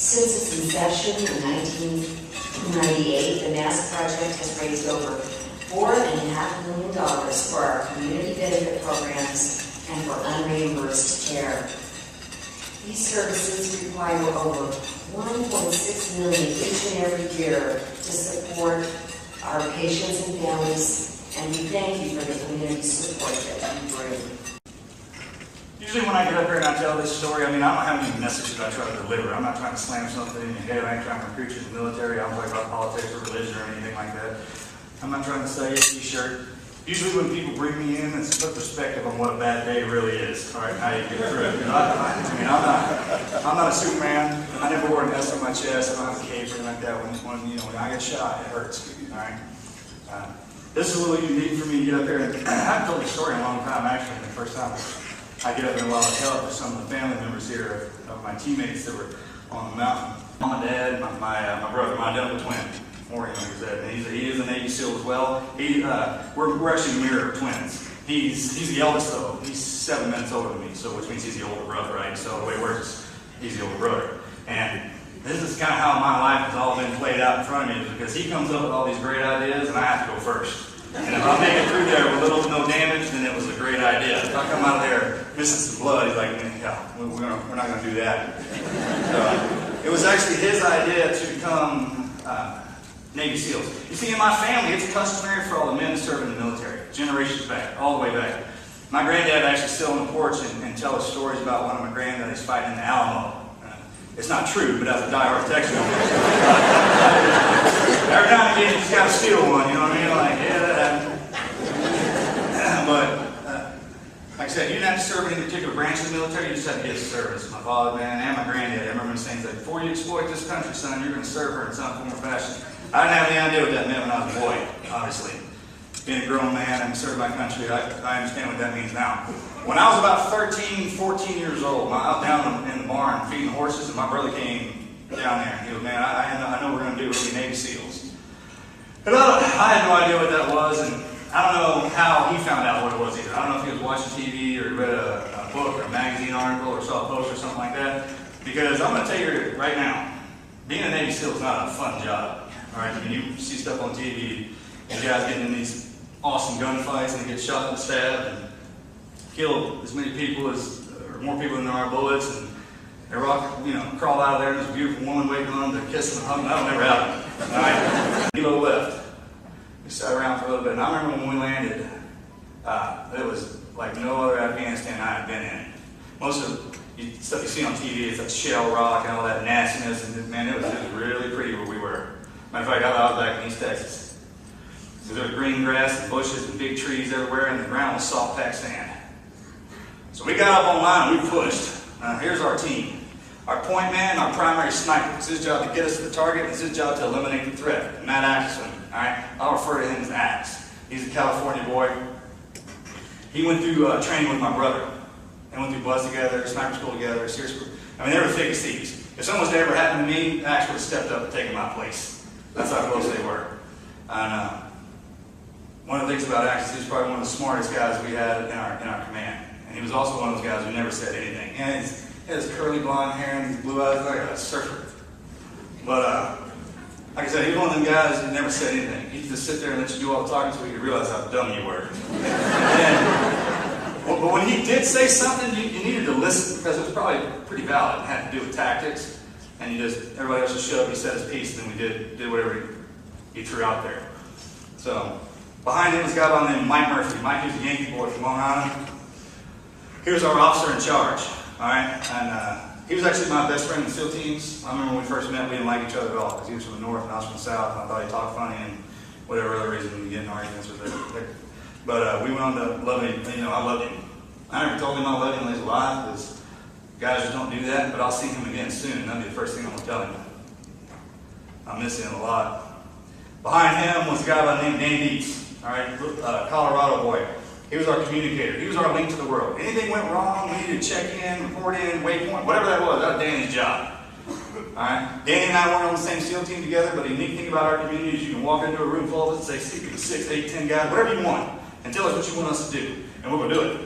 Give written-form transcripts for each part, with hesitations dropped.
Since its inception in 1998, the MASS project has raised over $4.5 million for our community benefit programs and for unreimbursed care. These services require over $1.6 million each and every year to support our patients and families, and we thank you for the community support that you bring. Usually when I get up here and I tell this story, I don't have any messages I try to deliver. I'm not trying to slam something in your head. I ain't trying to recruit you to the military. I don't talk about politics or religion or anything like that. I'm not trying to sell you a t-shirt. Usually when people bring me in, it's to put perspective on what a bad day really is. All right, how you get through it. I'm not a Superman. I never wore an S on my chest. I don't have a cape or anything like that. When I get shot, it hurts. All right. This is a little unique for me to get up here. And I haven't told this story in a long time, actually. The first time I get up here a while to tell it for some of the family members here of my teammates that were on the mountain. My dad, my brother, my identical twin. Morgan, and he is a Navy SEAL as well. We're actually mirror twins. He's the eldest though. He's 7 minutes older than me, so which means he's the older brother, right? So the way it works is he's the older brother. And this is kind of how my life has all been played out in front of me, is because he comes up with all these great ideas, and I have to go first. And if I make it through there with little to no damage, then it was a great idea. If I come out of there missing some blood, he's like, yeah, we're not going to do that. So it was actually his idea to become Navy SEALs. You see, in my family, it's customary for all the men to serve in the military, generations back, all the way back. My granddad actually sit on the porch and tell us stories about one of my granddads fighting in the Alamo. It's not true, but as a diehard Texan, every now and again you just got to steal one, you know what I mean? Like, yeah, that happened. But like I said, you didn't have to serve in any particular branch of the military, you just had to get service. My father, man, and my granddad, I remember him saying that before you exploit this country, son, you're going to serve her in some form or fashion. I didn't have any idea what that meant when I was a boy, obviously. Being a grown man and serving my country, I understand what that means now. When I was about 13, 14 years old, I was down in the barn feeding horses, and my brother came down there. And he goes, man, I know what we're going to do. We're going to be Navy SEALs. But I had no idea what that was, and I don't know how he found out what it was either. I don't know if he was watching TV or read a book or a magazine article or saw a post or something like that. Because I'm going to tell you right now, being a Navy SEAL is not a fun job. All right, you see stuff on TV, and guys getting in these awesome gunfights and they get shot and stabbed and kill as many people or more people than there are bullets, and they crawl out of there and there's a beautiful woman waiting on them to kiss them and hug them. That'll never happen. All right, kilo left. We sat around for a little bit, and I remember when we landed, it was like no other Afghanistan I had been in. Most of the stuff you see on TV is like shell rock and all that nastiness, and man, it was really pretty where we were. Matter of fact, I was back in East Texas. So there was green grass and bushes and big trees everywhere, and the ground was soft packed sand. So we got up on line and we pushed. Here's our team. Our point man, our primary sniper. It's his job to get us to the target. It's his job to eliminate the threat. Matt Axon. All right, I'll refer to him as Axe. He's a California boy. He went through training with my brother. They went through buzz together, sniper school together. Seriously, they were thick as thieves. If something was to ever happen to me, Axe would have stepped up and taken my place. That's how close they were. And one of the things about Axe is he was probably one of the smartest guys we had in our command. And he was also one of those guys who never said anything. And he had his curly blonde hair and his blue eyes like a surfer. But like I said, he was one of them guys who never said anything. He'd just sit there and let you do all the talking so you could realize how dumb you were. But when he did say something, you needed to listen, because it was probably pretty valid. It had to do with tactics. And everybody else just showed up, he said his piece, and then we did whatever he threw out there. So, behind him was a guy by the name of Mike Murphy. Mike was a Yankee boy from Long Island. He was our officer in charge, all right? And he was actually my best friend in the SEAL teams. I remember when we first met, we didn't like each other at all, because he was from the north and I was from the south, and I thought he talked funny and whatever other reason we get in arguments with it. But we went on to love him. I loved him. I never told him I loved him when he was alive, because guys just don't do that, but I'll see him again soon. That'll be the first thing I'm going to tell him. I miss him a lot. Behind him was a guy by the name of Dan Dietz, all right, Colorado boy. He was our communicator. He was our link to the world. Anything went wrong, we needed to check in, report in, waypoint, whatever that was Danny's job. All right? Danny and I weren't on the same SEAL team together, but the unique thing about our community is you can walk into a room full of us and say, 6, 8, 10 guys, whatever you want, and tell us what you want us to do, and we're going to do it.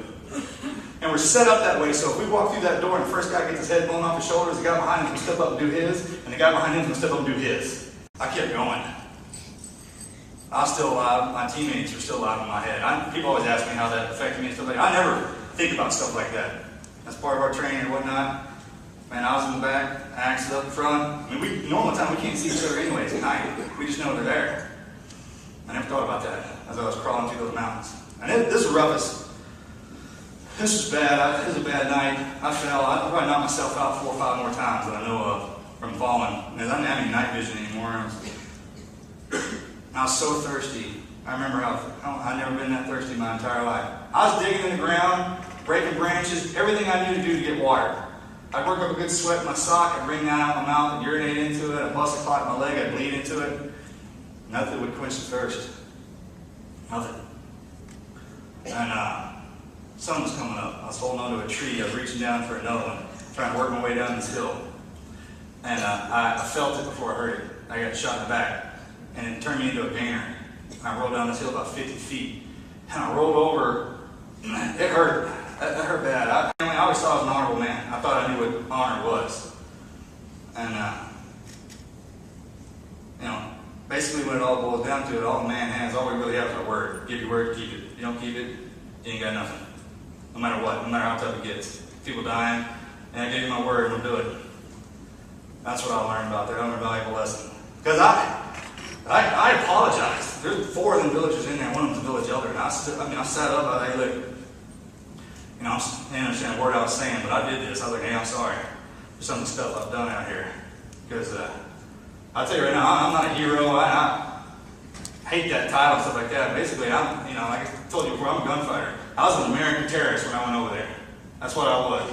And we're set up that way, so if we walk through that door and the first guy gets his head blown off his shoulders, the guy behind him can step up and do his, and the guy behind him can step up and do his. I kept going. I was still alive. My teammates were still alive in my head. People always ask me how that affected me and stuff like that. I never think about stuff like that. That's part of our training or whatnot. Man, I was in the back, Axe up front. I mean, normal time we can't see each other anyways at night. We just know they're there. I never thought about that as I was crawling through those mountains. And this was the roughest. This was bad. It was a bad night. I fell. I probably knocked myself out 4 or 5 more times that I know of from falling. Because I didn't have any night vision anymore. I was so thirsty. I remember I'd never been that thirsty my entire life. I was digging in the ground, breaking branches, everything I knew to do to get water. I'd work up a good sweat in my sock, I'd wring that out of my mouth and urinate into it, I'd bust a clot in my leg, I'd bleed into it. Nothing would quench the thirst. Nothing. And sun was coming up. I was holding onto a tree, I was reaching down for another one, trying to work my way down this hill. And I felt it before I heard it. I got shot in the back. And it turned me into a gainer. And I rolled down this hill about 50 feet. And I rolled over. It hurt. It hurt bad. I always thought I was an honorable man. I thought I knew what honor was. And, basically when it all boils down to it, all a man has, all we really have is our word. Give your word, keep it. You don't keep it, you ain't got nothing. No matter what, no matter how tough it gets. People dying, and I gave you my word, and we'll do it. That's what I learned about there. I learned a valuable lesson. Because I apologized. There's 4 of them villagers in there, one of them's a village elder, and I sat up, I was like, look, I didn't understand a word I was saying, but I did this. I was like, hey, I'm sorry for some of the stuff I've done out here. Because I'll tell you right now, I'm not a hero. I hate that title and stuff like that. Basically, like I told you before, I'm a gunfighter. I was an American terrorist when I went over there. That's what I was.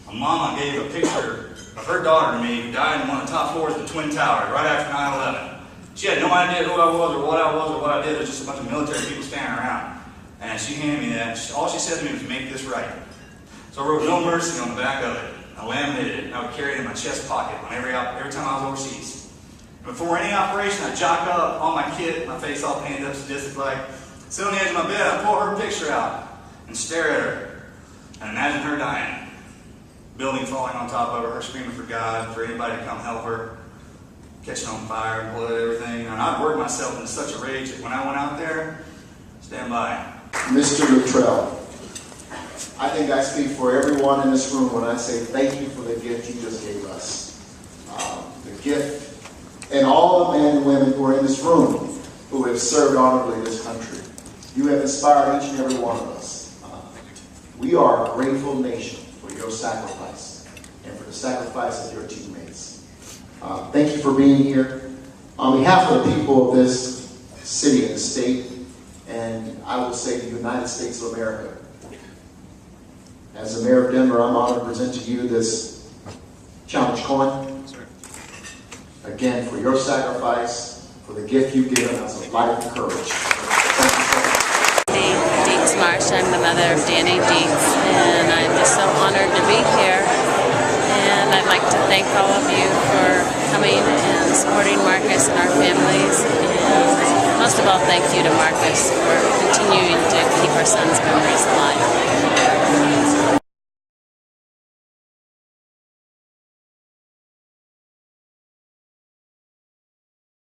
My mama gave a picture of her daughter to me who died in one of the top floors of the Twin Towers right after 9/11. She had no idea who I was or what I was or what I did. It was just a bunch of military people standing around. And she handed me that. All she said to me was, make this right. So I wrote no mercy on the back of it. I laminated it, and I would carry it in my chest pocket every time I was overseas. Before any operation, I'd jock up all my kit, my face all painted up sadistic like. Sit on the edge of my bed, I'd pull her picture out and stare at her. And imagine her dying. Building falling on top of her, her screaming for God, for anybody to come help her. Catching on fire, blood, everything. And I'd worked myself into such a rage that when I went out there, stand by. Mr. Luttrell, I think I speak for everyone in this room when I say thank you for the gift you just gave us. The gift, and all the men and women who are in this room who have served honorably this country. You have inspired each and every one of us. We are a grateful nation for your sacrifice and for the sacrifice of your teammates. Thank you for being here. On behalf of the people of this city and state, and I will say the United States of America, as the Mayor of Denver, I'm honored to present to you this challenge coin. Again, for your sacrifice, for the gift you've given us of life and courage. Thank you so much. Deeks Marsh. I'm the mother of Danny Deeks, and I'm just so honored to be here. And I'd like to thank all of you for coming and supporting Marcus and our families. And most of all, thank you to Marcus for continuing to keep our son's memories alive.